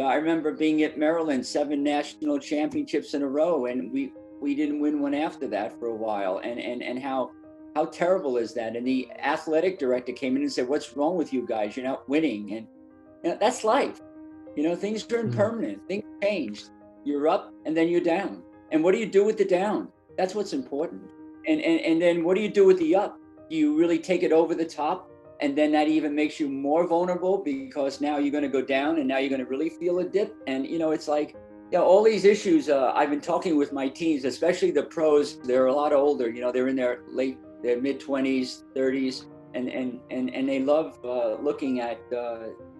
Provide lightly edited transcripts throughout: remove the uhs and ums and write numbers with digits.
I remember being at Maryland, 7 national championships in a row, and we didn't win one after that for a while. And how terrible is that? And the athletic director came in and said, "What's wrong with you guys? You're not winning." And that's life. Things are Mm. impermanent. Things change. You're up and then you're down. And what do you do with the down? That's what's important. And then what do you do with the up? Do you really take it over the top? And then that even makes you more vulnerable because now you're going to go down and now you're going to really feel a dip. And, it's like, all these issues, I've been talking with my teams, especially the pros. They're a lot older, they're in their mid 20s, 30s, and they love looking at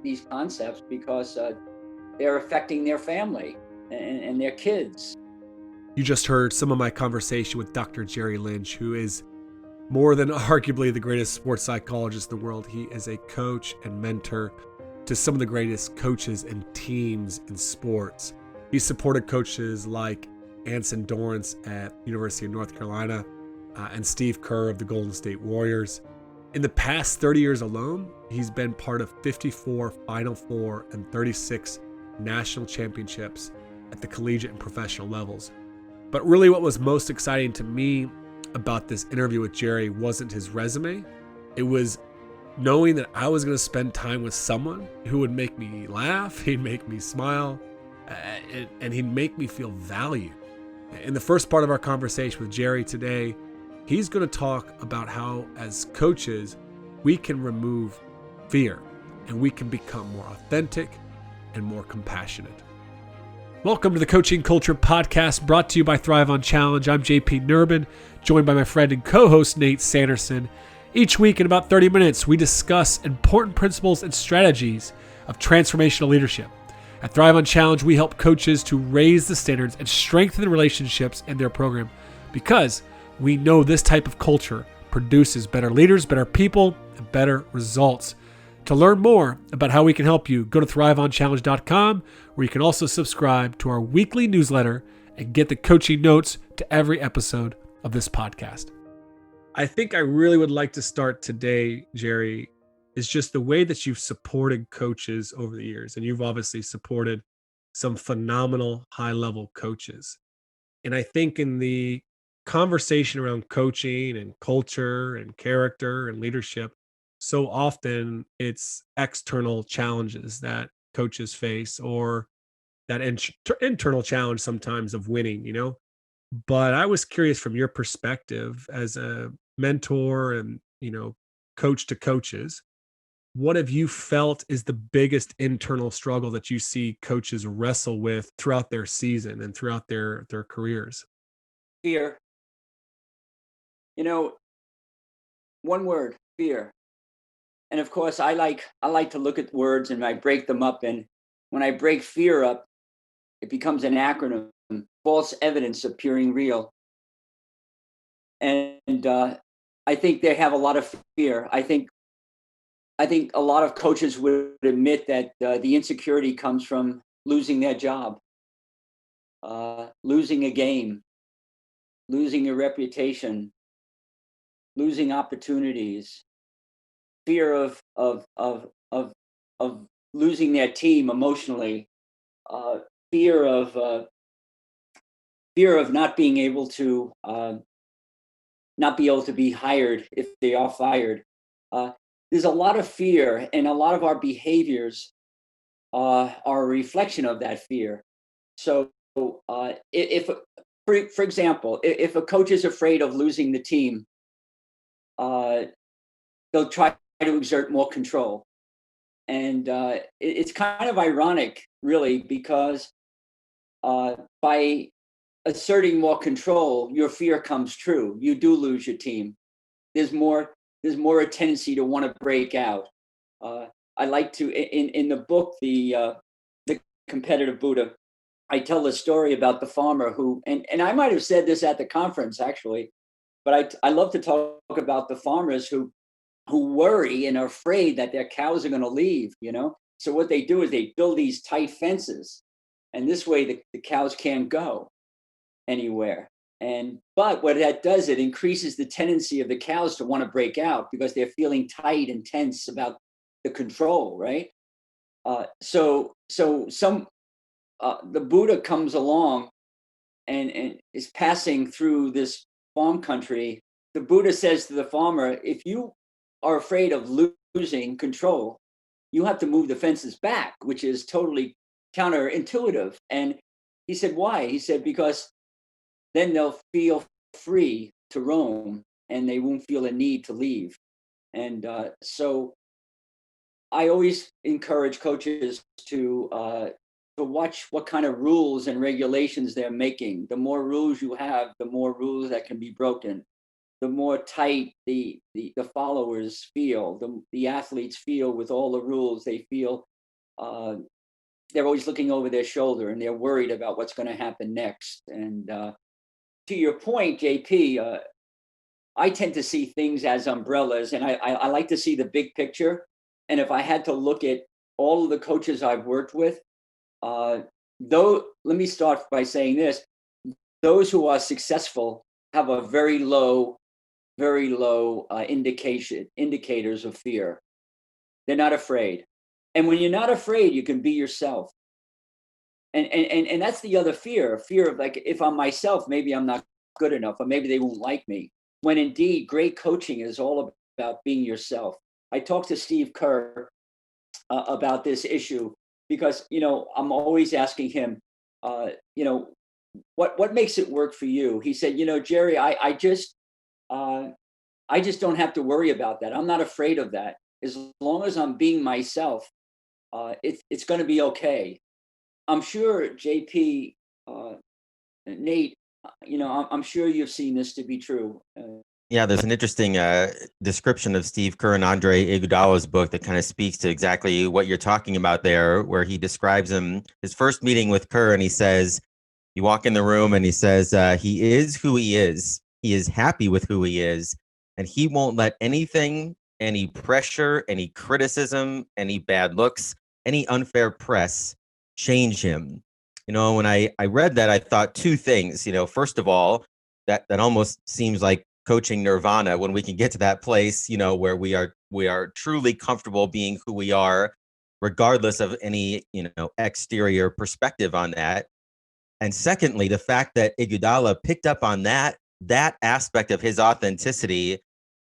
these concepts because they're affecting their family and their kids. You just heard some of my conversation with Dr. Jerry Lynch, who is more than arguably the greatest sports psychologist in the world. He is a coach and mentor to some of the greatest coaches and teams in sports. He supported coaches like Anson Dorrance at University of North Carolina and Steve Kerr of the Golden State Warriors. In the past 30 years alone, he's been part of 54 Final Four and 36 national championships at the collegiate and professional levels. But really what was most exciting to me about this interview with Jerry wasn't his resume. It was knowing that I was going to spend time with someone who would make me laugh, he'd make me smile, and he'd make me feel valued. In the first part of our conversation with Jerry today, he's going to talk about how, as coaches, we can remove fear and we can become more authentic and more compassionate. Welcome to the Coaching Culture Podcast, brought to you by Thrive on Challenge. I'm JP Nurbin, joined by my friend and co-host Nate Sanderson. Each week in about 30 minutes, we discuss important principles and strategies of transformational leadership. At Thrive on Challenge, we help coaches to raise the standards and strengthen the relationships in their program because we know this type of culture produces better leaders, better people, and better results. To learn more about how we can help you, go to thriveonchallenge.com, where you can also subscribe to our weekly newsletter and get the coaching notes to every episode of this podcast. I think I really would like to start today, Jerry, is just the way that you've supported coaches over the years. And you've obviously supported some phenomenal high-level coaches. And I think in the conversation around coaching and culture and character and leadership, so often it's external challenges that coaches face or that internal challenge sometimes of winning. But I was curious from your perspective as a mentor and, coach to coaches, what have you felt is the biggest internal struggle that you see coaches wrestle with throughout their season and throughout their careers? Fear. One word, fear. And of course, I like to look at words and I break them up. And when I break fear up, it becomes an acronym: false evidence appearing real. And I think they have a lot of fear. I think a lot of coaches would admit that the insecurity comes from losing their job, losing a game, losing a reputation, losing opportunities, fear of losing their team emotionally, uh, fear of uh, fear of not be able to be hired if they are fired. Uh, there's a lot of fear, and a lot of our behaviors are a reflection of that fear. So, if for example, if a coach is afraid of losing the team, uh, they'll try to exert more control. And it's kind of ironic, really, because by asserting more control, your fear comes true. You do lose your team. There's more. There's more a tendency to want to break out. Uh, I like to in the book, the competitive Buddha. I tell the story about the farmer who, and I might have said this at the conference actually, but I love to talk about the farmers who worry and are afraid that their cows are going to leave. So what they do is they build these tight fences, and this way the cows can't go anywhere. But what that does, it increases the tendency of the cows to want to break out because they're feeling tight and tense about the control, right? So the Buddha comes along and is passing through this farm country. The Buddha says to the farmer, if you are afraid of losing control, you have to move the fences back, which is totally counterintuitive. And he said, why? He said, because then they'll feel free to roam and they won't feel a need to leave. And so I always encourage coaches to watch what kind of rules and regulations they're making. The more rules you have, the more rules that can be broken. The more tight the followers feel, the athletes feel with all the rules. They feel uh, they're always looking over their shoulder and they're worried about what's going to happen next. And to your point, JP, I tend to see things as umbrellas, and I like to see the big picture. And if I had to look at all of the coaches I've worked with, uh, though, let me start by saying this: those who are successful have a very low indicators of fear. They're not afraid, and when you're not afraid, you can be yourself. And that's the other fear of like, if I'm myself, maybe I'm not good enough, or maybe they won't like me. When indeed, great coaching is all about being yourself. I talked to Steve Kerr about this issue because I'm always asking him, uh, you know, what makes it work for you? He said, Jerry, uh, I just don't have to worry about that. I'm not afraid of that. As long as I'm being myself, it's going to be okay. I'm sure JP, Nate, I'm sure you've seen this to be true. Yeah, there's an interesting description of Steve Kerr and Andre Iguodala's book that kind of speaks to exactly what you're talking about there, where he describes his first meeting with Kerr, and he says, you walk in the room and he says, he is who he is. He is happy with who he is, and he won't let anything, any pressure, any criticism, any bad looks, any unfair press change him. When I read that, I thought two things. First of all, that almost seems like coaching nirvana, when we can get to that place, where we are truly comfortable being who we are, regardless of any, exterior perspective on that. And secondly, the fact that Iguodala picked up on that aspect of his authenticity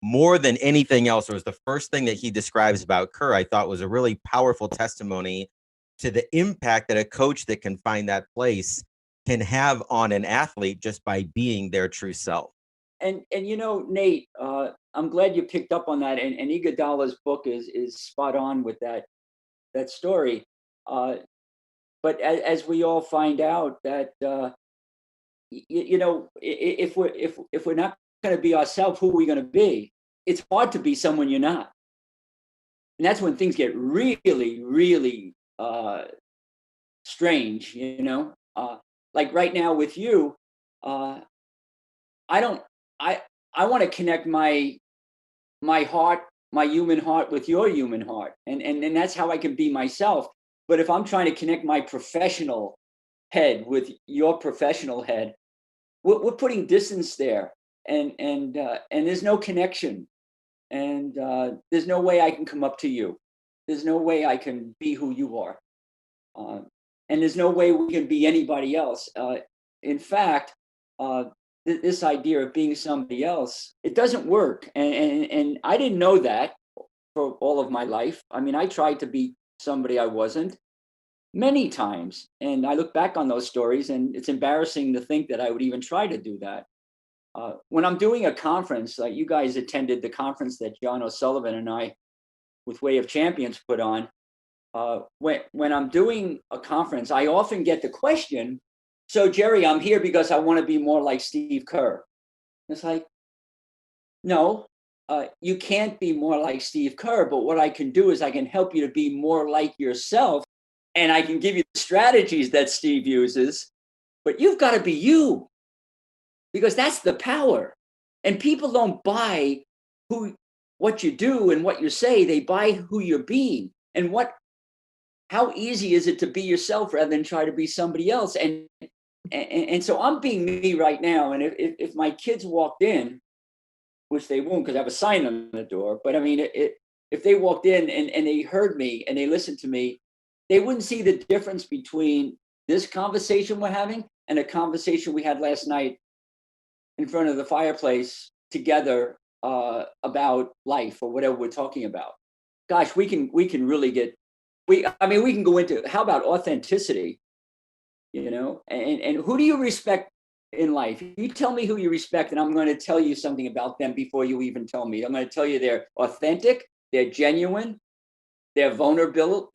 more than anything else, was the first thing that he describes about Kerr. I thought was a really powerful testimony to the impact that a coach that can find that place can have on an athlete just by being their true self. And Nate, I'm glad you picked up on that. And Iguodala's book is spot on with that story. Uh, but as we all find out, that if we're not going to be ourselves, who are we going to be? It's hard to be someone you're not, and that's when things get really, really strange. Like right now with you, uh, I don't. I want to connect my heart, my human heart with your human heart. And that's how I can be myself. But if I'm trying to connect my professional head with your professional head, we're putting distance there. And there's no connection. And there's no way I can come up to you. There's no way I can be who you are. Uh, and there's no way we can be anybody else. In fact, uh, this idea of being somebody else, it doesn't work. And I didn't know that for all of my life. I mean, I tried to be somebody I wasn't many times. And I look back on those stories, and it's embarrassing to think that I would even try to do that. When I'm doing a conference, like you guys attended the conference that John O'Sullivan and I, with Way of Champions, put on. When I'm doing a conference, I often get the question, "So Jerry, I'm here because I want to be more like Steve Kerr." It's like, no, you can't be more like Steve Kerr. But what I can do is I can help you to be more like yourself, and I can give you the strategies that Steve uses. But you've got to be you, because that's the power. And people don't buy who what you do and what you say. They buy who you're being. And how easy is it to be yourself rather than try to be somebody else? And so I'm being me right now. And if my kids walked in, which they won't because I have a sign on the door, but I mean, if they walked in and they heard me and they listened to me, they wouldn't see the difference between this conversation we're having and a conversation we had last night in front of the fireplace together about life or whatever we're talking about. Gosh, we can really get I mean we can go into how about authenticity, and who do you respect in life? You tell me who you respect, and I'm going to tell you something about them before you even tell me. I'm going to tell you they're authentic, they're genuine, they're vulnerable,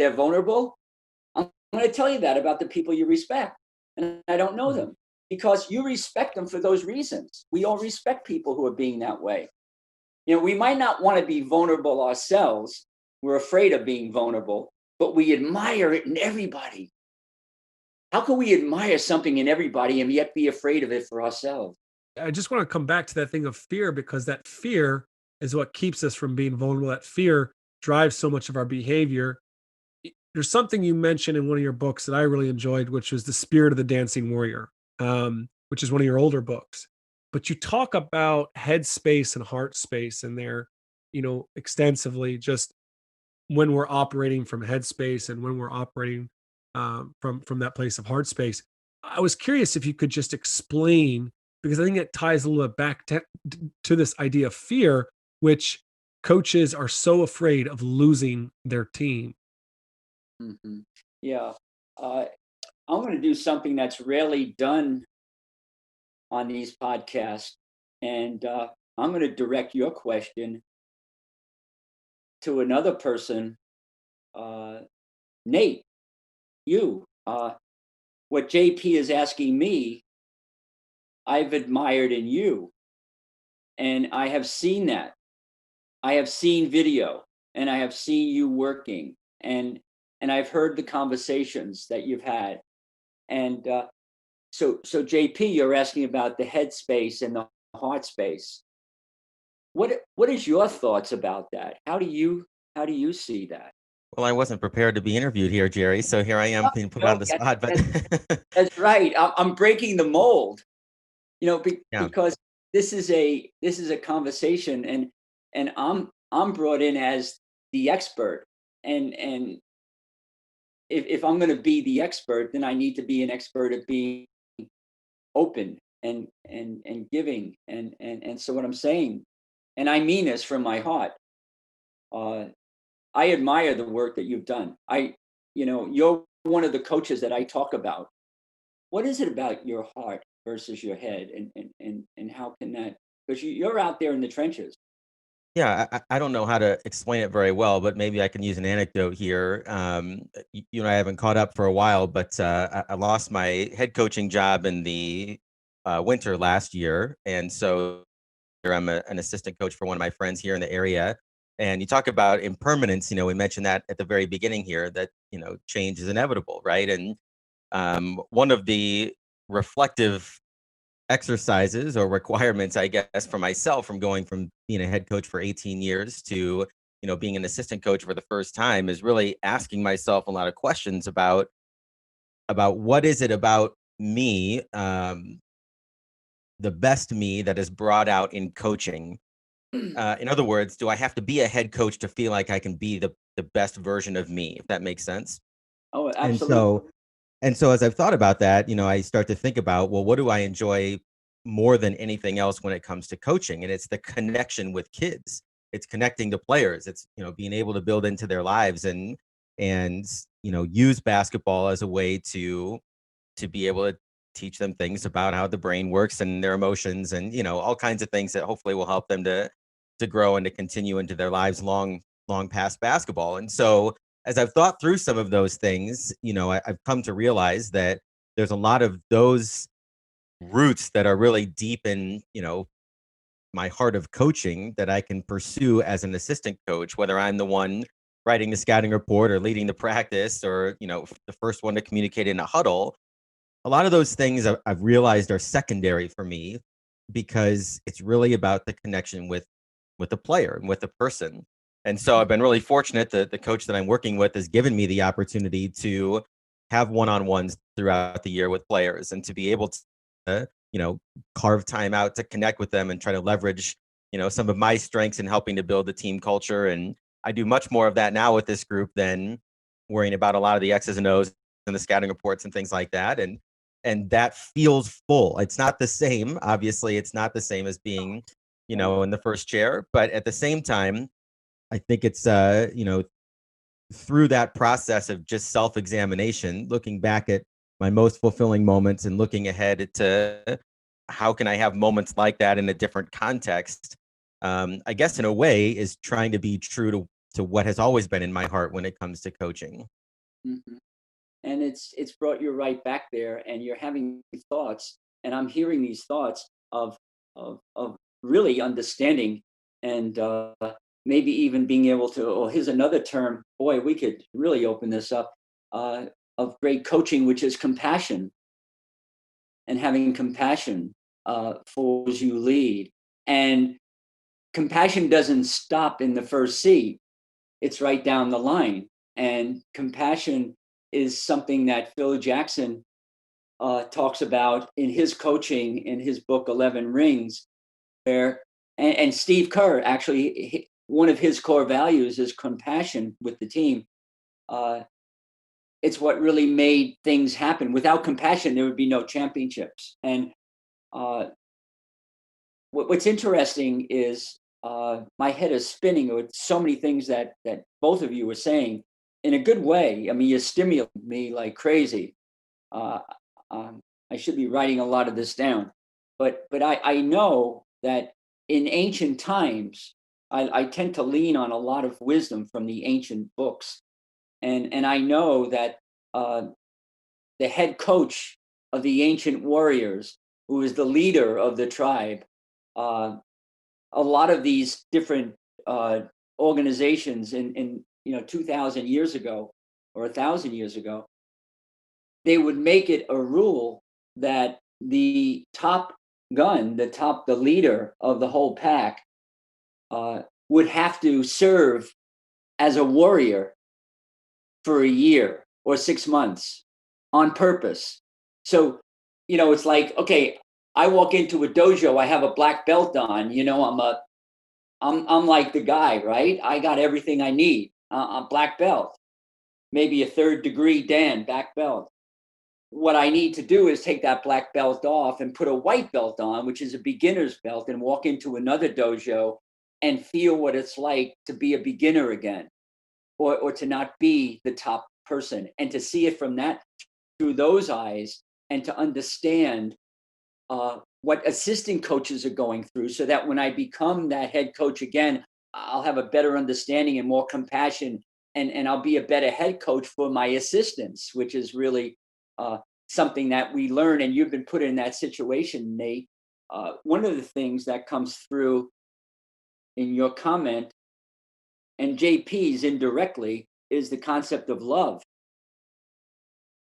I'm going to tell you that about the people you respect. And I don't know them because you respect them for those reasons. We all respect people who are being that way. We might not want to be vulnerable ourselves. We're afraid of being vulnerable, but we admire it in everybody. How can we admire something in everybody and yet be afraid of it for ourselves? I just want to come back to that thing of fear, because that fear is what keeps us from being vulnerable. That fear drives so much of our behavior. There's something you mentioned in one of your books that I really enjoyed, which was The Spirit of the Dancing Warrior, which is one of your older books. But you talk about headspace and heart space in there, extensively, just when we're operating from headspace and when we're operating from that place of heart space. I was curious if you could just explain, because I think it ties a little bit back to this idea of fear, which coaches are so afraid of losing their team. Mhm. Yeah. Uh, I'm going to do something that's rarely done on these podcasts. And I'm going to direct your question to another person, uh, Nate, you. What JP is asking me, I've admired in you. And I have seen that. I have seen video and I have seen you working and I've heard the conversations that you've had. And so JP, you're asking about the headspace and the heart space. What is your thoughts about that? How do you see that? Well, I wasn't prepared to be interviewed here, Jerry. So here I am being put on the That, spot. But that's right. I'm breaking the mold, yeah, because this is a conversation, and I'm brought in as the expert, and if I'm going to be the expert, then I need to be an expert at being open and giving, and so what I'm saying, and I mean this from my heart. Uh, I admire the work that you've done. You're one of the coaches that I talk about. What is it about your heart versus your head, and how can that? Because you're out there in the trenches. yeah. I don't know how to explain it very well, but maybe I can use an anecdote here. You and I haven't caught up for a while, but I lost my head coaching job in the winter last year, and so here I'm an assistant coach for one of my friends here in the area. And you talk about impermanence. We mentioned that at the very beginning here, that change is inevitable, right? And one of the reflective exercises or requirements, I guess, for myself from going from being a head coach for 18 years to being an assistant coach for the first time is really asking myself a lot of questions about what is it about me, the best me that is brought out in coaching. In other words, do I have to be a head coach to feel like I can be the best version of me, if that makes sense? Oh, And absolutely. so and so as I've thought about that, I start to think about, well, what do I enjoy more than anything else when it comes to coaching? And it's the connection with kids. It's connecting to players. It's, being able to build into their lives and use basketball as a way to be able to teach them things about how the brain works and their emotions and all kinds of things that hopefully will help them to grow and to continue into their lives long past basketball. And so as I've thought through some of those things, I've come to realize that there's a lot of those roots that are really deep in my heart of coaching that I can pursue as an assistant coach, whether I'm the one writing the scouting report or leading the practice or the first one to communicate in a huddle. A lot of those things I've realized are secondary for me because it's really about the connection with the player and with the person. And so I've been really fortunate that the coach that I'm working with has given me the opportunity to have one-on-ones throughout the year with players and to be able to, carve time out to connect with them and try to leverage, some of my strengths in helping to build the team culture. And I do much more of that now with this group than worrying about a lot of the X's and O's and the scouting reports and things like that. And that feels full. It's not the same. Obviously, it's not the same as being, in the first chair. But at the same time, I think it's through that process of just self-examination, looking back at my most fulfilling moments and looking ahead to how can I have moments like that in a different context. I guess in a way is trying to be true to what has always been in my heart when it comes to coaching. Mhm. And it's brought you right back there, and you're having thoughts, and I'm hearing these thoughts of really understanding, and maybe even being able to, or here's another term, boy, we could really open this up, uh, of great coaching, which is compassion, and having compassion for those you lead. And compassion doesn't stop in the first seat, it's right down the line. And compassion is something that Phil Jackson talks about in his coaching in his book 11 Rings, where and Steve Kerr actually, one of his core values is compassion with the team. Uh, it's what really made things happen. Without compassion, there would be no championships. And uh, what's interesting is my head is spinning with so many things that both of you were saying in a good way. I mean, you stimulate me like crazy. Uh, um, I should be writing a lot of this down, but I know that in ancient times, I tend to lean on a lot of wisdom from the ancient books, and I know that uh, the head coach of the ancient warriors, who is the leader of the tribe, uh, a lot of these different uh, organizations in 2,000 years ago or 1,000 years ago, they would make it a rule that the top gun, the leader of the whole pack, would have to serve as a warrior for a year or 6 months on purpose. So, it's like, okay, I walk into a dojo, I have a black belt on, I'm like the guy, right? I got everything I need. I'm black belt, maybe a third degree Dan, black belt. What I need to do is take that black belt off and put a white belt on, which is a beginner's belt, and walk into another dojo and feel what it's like to be a beginner again, or to not be the top person, and to see it from that through those eyes, and to understand what assistant coaches are going through, so that when I become that head coach again, I'll have a better understanding and more compassion, and I'll be a better head coach for my assistants, which is really uh, something that we learn. And you've been put in that situation, Nate. One of the things that comes through in your comment, and JP's indirectly, is the concept of love.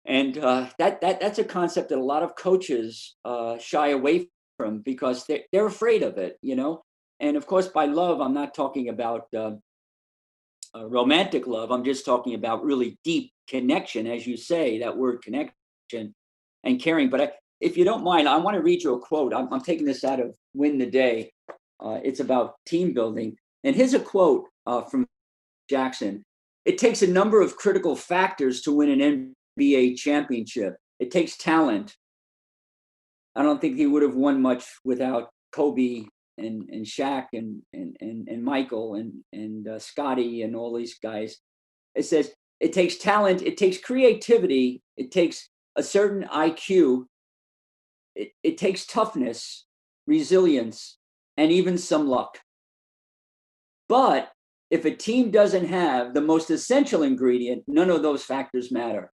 And that's a concept that a lot of coaches shy away from, because they're afraid of it. And of course, by love, I'm not talking about romantic love. I'm just talking about really deep connection, as you say, that word connection and caring. But if you don't mind, I want to read you a quote. I'm taking this out of Win the Day. It's about team building. And here's a quote from Jackson. It takes a number of critical factors to win an NBA championship. It takes talent. I don't think he would have won much without Kobe and Shaq and Michael and Scotty and all these guys. It says it takes talent, it takes creativity, it takes a certain IQ, it takes toughness, resilience, and even some luck. But if a team doesn't have the most essential ingredient, none of those factors matter.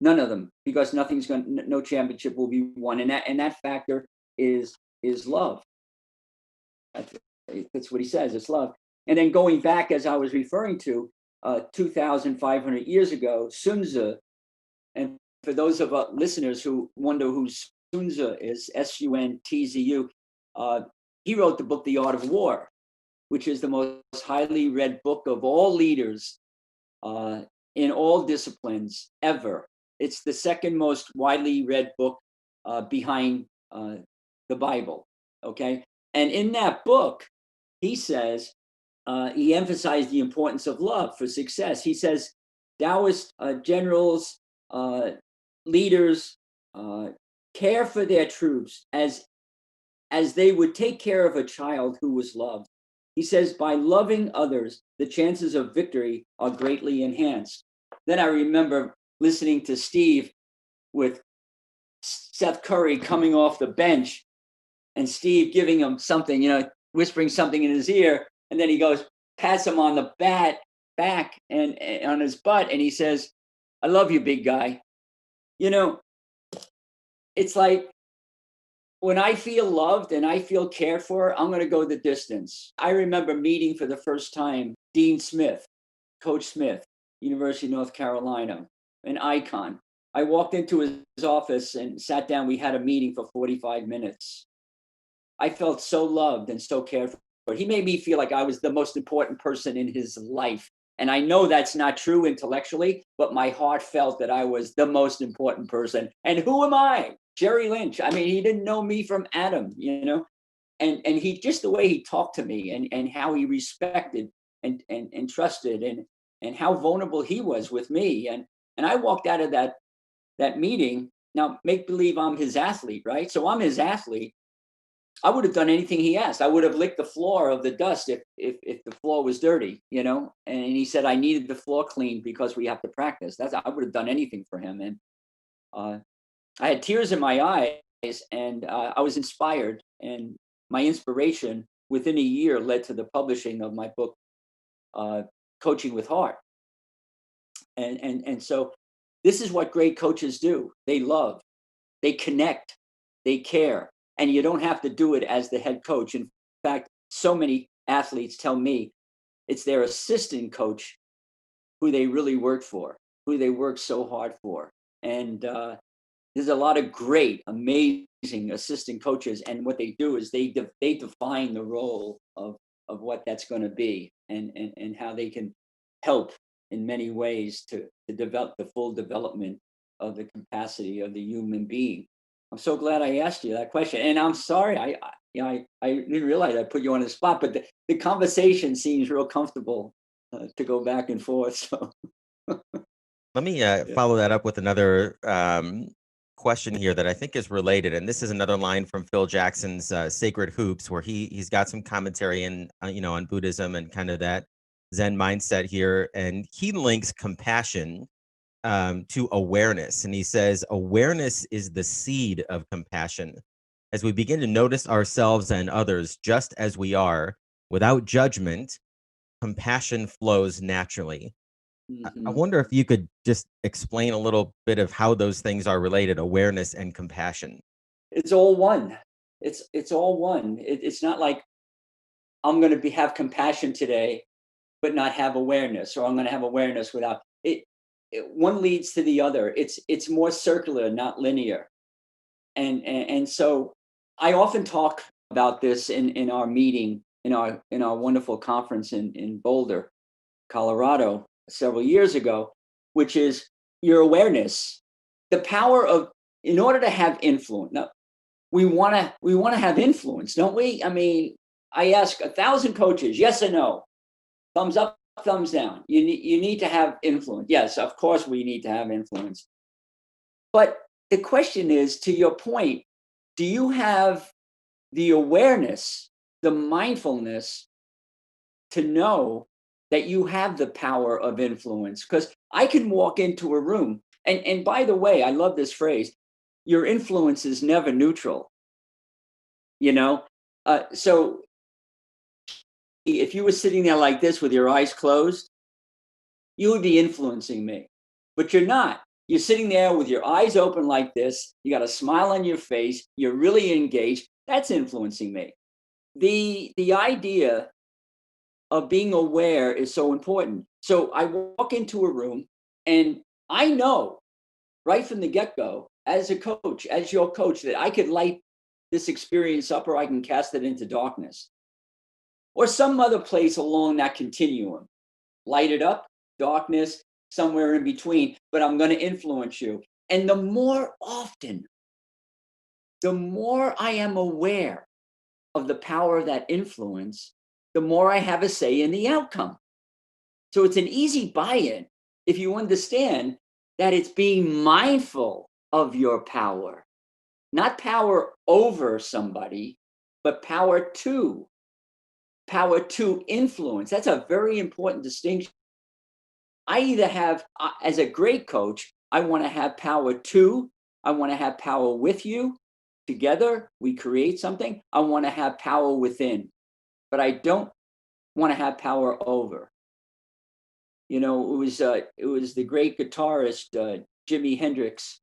None of them, because no championship will be won, and that factor is love. That's what he says. It's love. And then going back, as I was referring to, 2,500 years ago, Sun Tzu. And for those of our listeners who wonder who Sun Tzu is, Suntzu, he wrote the book The Art of War, which is the most highly read book of all leaders uh, in all disciplines ever. It's the second most widely read book behind the Bible. Okay. And in that book, he says, he emphasized the importance of love for success. He says, Taoist generals, leaders care for their troops as they would take care of a child who was loved. He says, by loving others, the chances of victory are greatly enhanced. Then I remember listening to Steve with Seth Curry coming off the bench and Steve giving him something, whispering something in his ear. And then he goes, pats him on the back and on his butt. And he says, I love you, big guy. It's like, when I feel loved and I feel cared for, I'm going to go the distance. I remember meeting for the first time Dean Smith, Coach Smith, University of North Carolina, an icon. I walked into his office and sat down. We had a meeting for 45 minutes. I felt so loved and so cared for. He made me feel like I was the most important person in his life. And I know that's not true intellectually, but my heart felt that I was the most important person. And who am I? Jerry Lynch. I mean, he didn't know me from Adam, and he, just the way he talked to me and how he respected and trusted and how vulnerable he was with me. And I walked out of that meeting. Now, make believe I'm his athlete, right? So I'm his athlete. I would have done anything he asked. I would have licked the floor of the dust if the floor was dirty, And he said I needed the floor clean because we have to practice. I would have done anything for him. And I had tears in my eyes, and I was inspired. And my inspiration within a year led to the publishing of my book, Coaching with Heart. And so this is what great coaches do. They love, they connect, they care. And you don't have to do it as the head coach. In fact, so many athletes tell me it's their assistant coach who they really work for, who they work so hard for. And there's a lot of great, amazing assistant coaches. And what they do is they define the role of what that's going to be and how they can help in many ways to develop the full development of the capacity of the human being. I'm so glad I asked you that question, and I'm sorry I didn't realize I put you on the spot, but the conversation seems real comfortable to go back and forth. So Let me follow that up with another question here that I think is related, and this is another line from Phil Jackson's Sacred Hoops, where he's got some commentary in on Buddhism and kind of that Zen mindset here, and he links compassion to awareness. And he says, awareness is the seed of compassion. As we begin to notice ourselves and others just as we are, without judgment, compassion flows naturally. I mhm. wonder if you could just explain a little bit of how those things are related, awareness and compassion. It's all one. It's all one. It's not like I'm going to have compassion today but not have awareness, or I'm going to have awareness without it. One leads to the other. It's more circular, not linear. And so I often talk about this in our meeting, in our wonderful conference in Boulder, Colorado, several years ago, which is your awareness, the power of, in order to have influence. Now, we want to have influence, don't we? I mean, I ask 1,000 coaches, yes or no, thumbs up, thumbs down. You need to have influence. Yes, of course we need to have influence. But the question is, to your point, do you have the awareness, the mindfulness to know that you have the power of influence? Because I can walk into a room, and by the way, I love this phrase, your influence is never neutral, you know? So if you were sitting there like this with your eyes closed, you would be influencing me, but you're not. You're sitting there with your eyes open like this. You got a smile on your face. You're really engaged. That's influencing me. The idea of being aware is so important. So I walk into a room and I know right from the get-go, as a coach, as your coach, that I could light this experience up or I can cast it into darkness or some other place along that continuum. Light it up, darkness, somewhere in between, but I'm going to influence you. And the more often, the more I am aware of the power of that influence, the more I have a say in the outcome. So it's an easy buy-in. if you understand that it's being mindful of your power, not power over somebody, but power to influence. That's a very important distinction. I either have, as a great coach, I want to have power to, I want to have power with you. Together, we create something. I want to have power within, but I don't want to have power over. You know, it was the great guitarist Jimi Hendrix.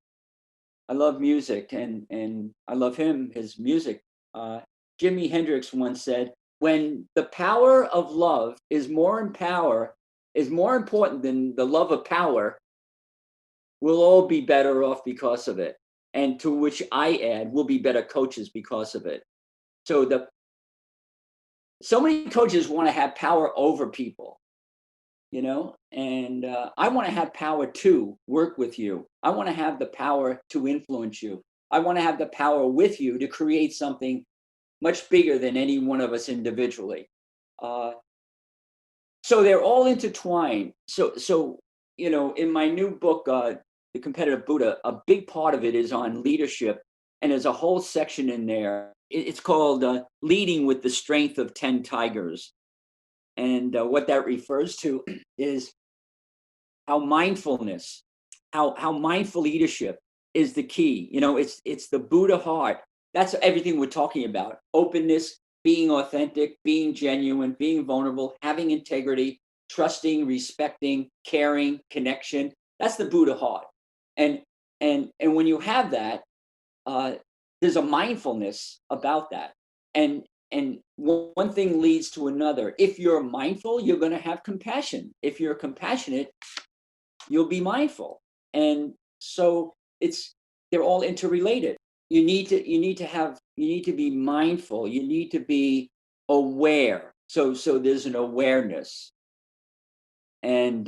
I love music, and I love him, his music. Jimi Hendrix once said, "When the power of love is more important than the love of power, we'll all be better off because of it." And to which I add, we'll be better coaches because of it. So so many coaches want to have power over people, you know, and I want to have power to work with you. I want to have the power to influence you. I want to have the power with you to create something much bigger than any one of us individually. Uh, so they're all intertwined. So you know, in my new book, The Competitive Buddha, a big part of it is on leadership, and there's a whole section in there. It's called "Leading with the Strength of 10 Tigers," and what that refers to is how mindfulness, how mindful leadership is the key. You know, it's the Buddha heart. That's everything we're talking about: openness, being authentic, being genuine, being vulnerable, having integrity, trusting, respecting, caring, connection. That's the Buddha heart. And and when you have that, uh, there's a mindfulness about that. And one thing leads to another. If you're mindful, you're going to have compassion. If you're compassionate, you'll be mindful. And so it's they're all interrelated. You need to be mindful. You need to be aware. So there's an awareness. And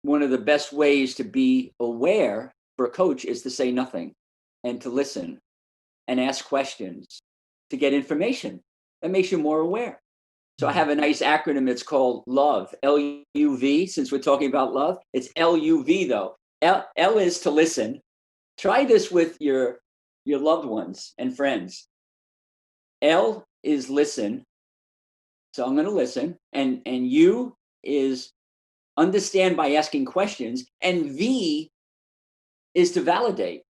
one of the best ways to be aware for a coach is to say nothing and to listen and ask questions to get information. That makes you more aware. So I have a nice acronym. It's called LOVE, L-U-V. Since we're talking about love, it's L-U-V though. L is to listen. Try this with your loved ones and friends. L is listen. So I'm going to listen. And U is understand by asking questions. And V is to validate.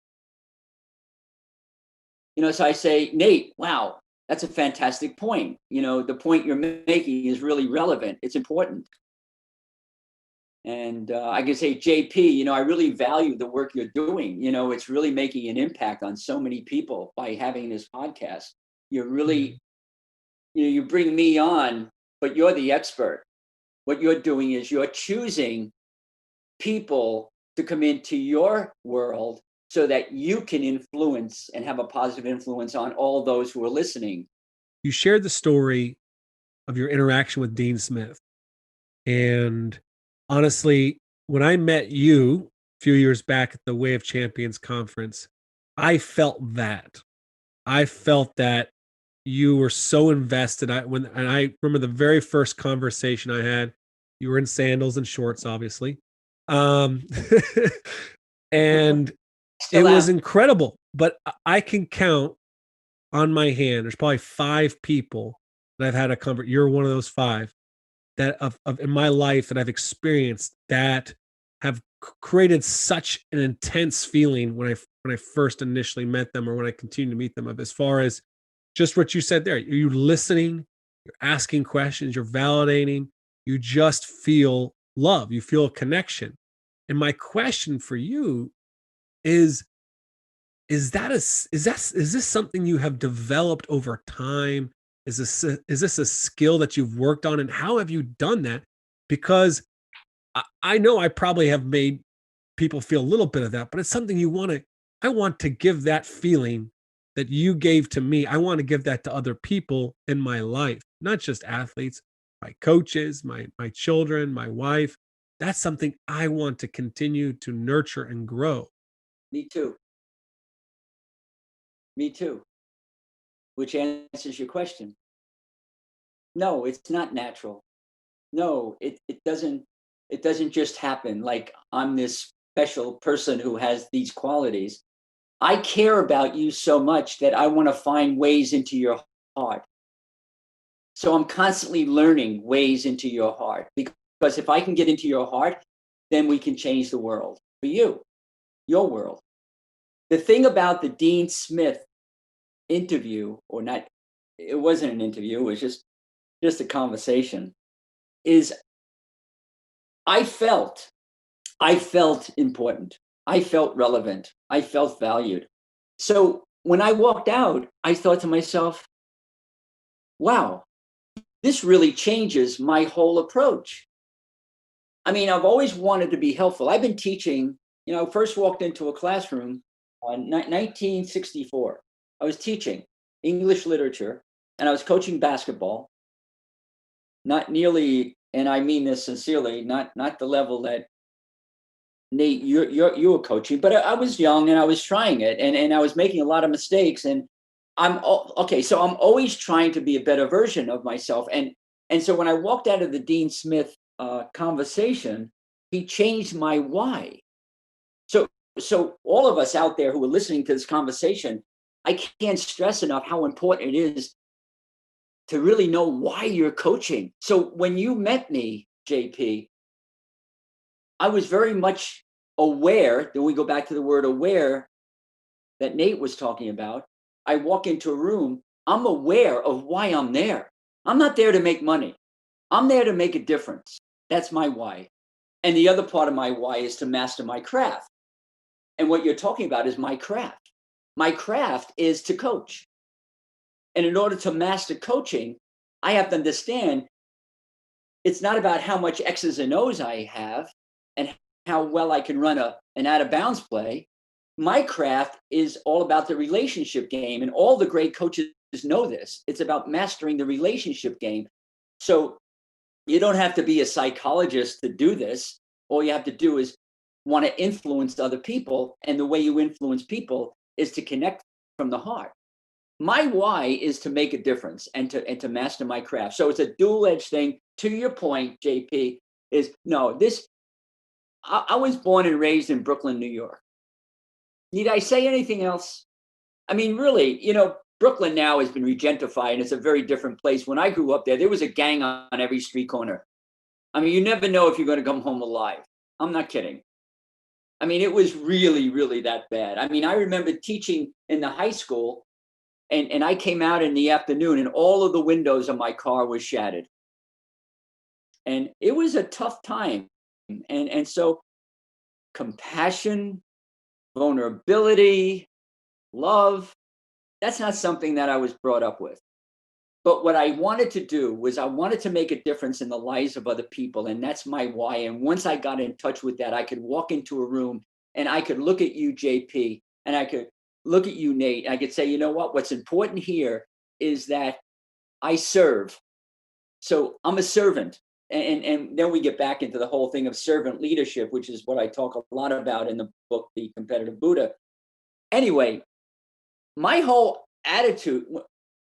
You know, so I say, Nate, wow, that's a fantastic point. You know, the point you're making is really relevant. It's important. And I can say, JP, you know, I really value the work you're doing. You know, it's really making an impact on so many people by having this podcast. You're really, you know, you bring me on, but you're the expert. What you're doing is you're choosing people to come into your world so that you can influence and have a positive influence on all those who are listening. You shared the story of your interaction with Dean Smith. And honestly, when I met you a few years back at the Way of Champions conference, I felt that. I felt that you were so invested. And I remember the very first conversation I had, you were in sandals and shorts, obviously. Um, and it Still was am. incredible. But I can count on my hand. There's probably 5 people that I've had a convert. You're one of those 5 that of in my life that I've experienced that have created such an intense feeling when I first initially met them or when I continue to meet them of as far as just what you said there. You're listening, you're asking questions, you're validating, you just feel love, you feel a connection. And my question for you is is this something you have developed over time? Is this a skill that you've worked on, and how have you done that? Because I know I probably have made people feel a little bit of that, but it's something I want to give that feeling that you gave to me. I want to give that to other people in my life, not just athletes, my coaches, my children, my wife. That's something I want to continue to nurture and grow. Me too. Me too. Which answers your question. No, it's not natural. No, it doesn't. It doesn't just happen like I'm this special person who has these qualities. I care about you so much that I want to find ways into your heart. So I'm constantly learning ways into your heart, because if I can get into your heart, then we can change the world for you, your world. The thing about the Dean Smith interview, or not, it wasn't an interview, it was just a conversation, is I felt I felt important. I felt relevant. I felt valued. So when I walked out, I thought to myself, wow, this really changes my whole approach. I mean, I've always wanted to be helpful. I've been teaching, first walked into a classroom on 1964. I was teaching English literature and I was coaching basketball, not nearly, and I mean this sincerely, not the level that Nate, you were coaching, but I was young and I was trying it, and I was making a lot of mistakes. And okay. So I'm always trying to be a better version of myself. And so when I walked out of the Dean Smith conversation, he changed my why. So all of us out there who are listening to this conversation, I can't stress enough how important it is to really know why you're coaching. So when you met me, JP, I was very much aware, then we go back to the word aware that Nate was talking about. I walk into a room, I'm aware of why I'm there. I'm not there to make money. I'm there to make a difference. That's my why. And the other part of my why is to master my craft. And what you're talking about is my craft. My craft is to coach. And in order to master coaching, I have to understand it's not about how much X's and O's I have and how well I can run an out of bounds play. My craft is all about the relationship game. And all the great coaches know this. It's about mastering the relationship game. So you don't have to be a psychologist to do this. All you have to do is want to influence other people. And the way you influence people is to connect from the heart. My why is to make a difference and to master my craft. So it's a dual-edged thing. To your point, JP, is no, this I was born and raised in Brooklyn, New York. Need I say anything else? I mean, really, Brooklyn now has been regentified and it's a very different place. When I grew up there was a gang on every street corner. I mean, you never know if you're going to come home alive. I'm not kidding. I mean, it was really, really that bad. I mean, I remember teaching in the high school, and I came out in the afternoon and all of the windows of my car was shattered. And it was a tough time. And so compassion, vulnerability, love, that's not something that I was brought up with. But what I wanted to do was I wanted to make a difference in the lives of other people. And that's my why. And once I got in touch with that, I could walk into a room and I could look at you, JP, and I could look at you, Nate. And I could say, you know what? What's important here is that I serve. So I'm a servant. And then we get back into the whole thing of servant leadership, which is what I talk a lot about in the book, The Competitive Buddha. Anyway, my whole attitude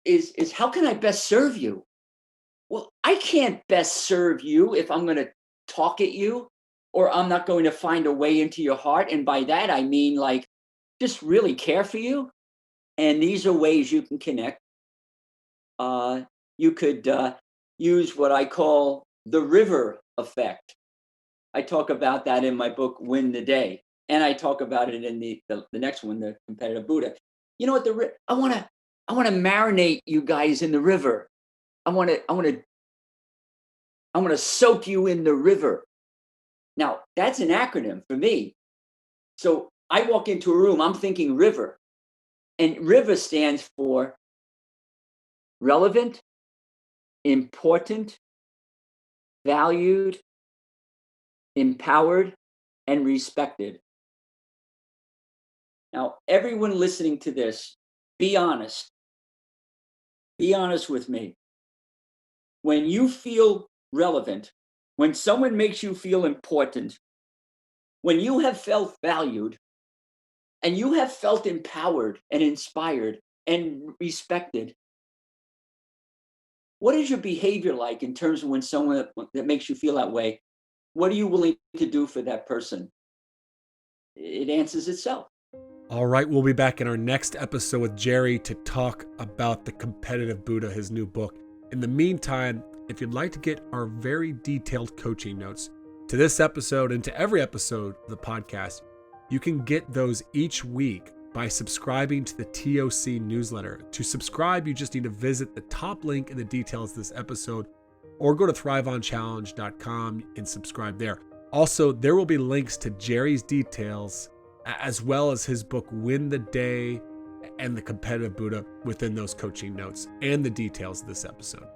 is how can I best serve you? Well, I can't best serve you if I'm going to talk at you, or I'm not going to find a way into your heart. And by that, I mean, like, just really care for you. And these are ways you can connect. You could use what I call the river effect. I talk about that in my book, Win the Day. And I talk about it in the next one, The Competitive Buddha. You know what? I want to marinate you guys in the river. I want to soak you in the river. Now, that's an acronym for me. So I walk into a room, I'm thinking river. And river stands for relevant, important, valued, empowered, and respected. Now, everyone listening to this, be honest. Be honest with me. When you feel relevant, when someone makes you feel important, when you have felt valued, and you have felt empowered and inspired and respected, what is your behavior like in terms of when someone that makes you feel that way what are you willing to do for that person? It answers itself. All right, we'll be back in our next episode with Jerry to talk about The Competitive Buddha, his new book. In the meantime, if you'd like to get our very detailed coaching notes to this episode and to every episode of the podcast, you can get those each week by subscribing to the TOC newsletter. To subscribe, you just need to visit the top link in the details of this episode or go to thriveonchallenge.com and subscribe there. Also, there will be links to Jerry's details as well as his book, Win the Day and The Competitive Buddha, within those coaching notes and the details of this episode.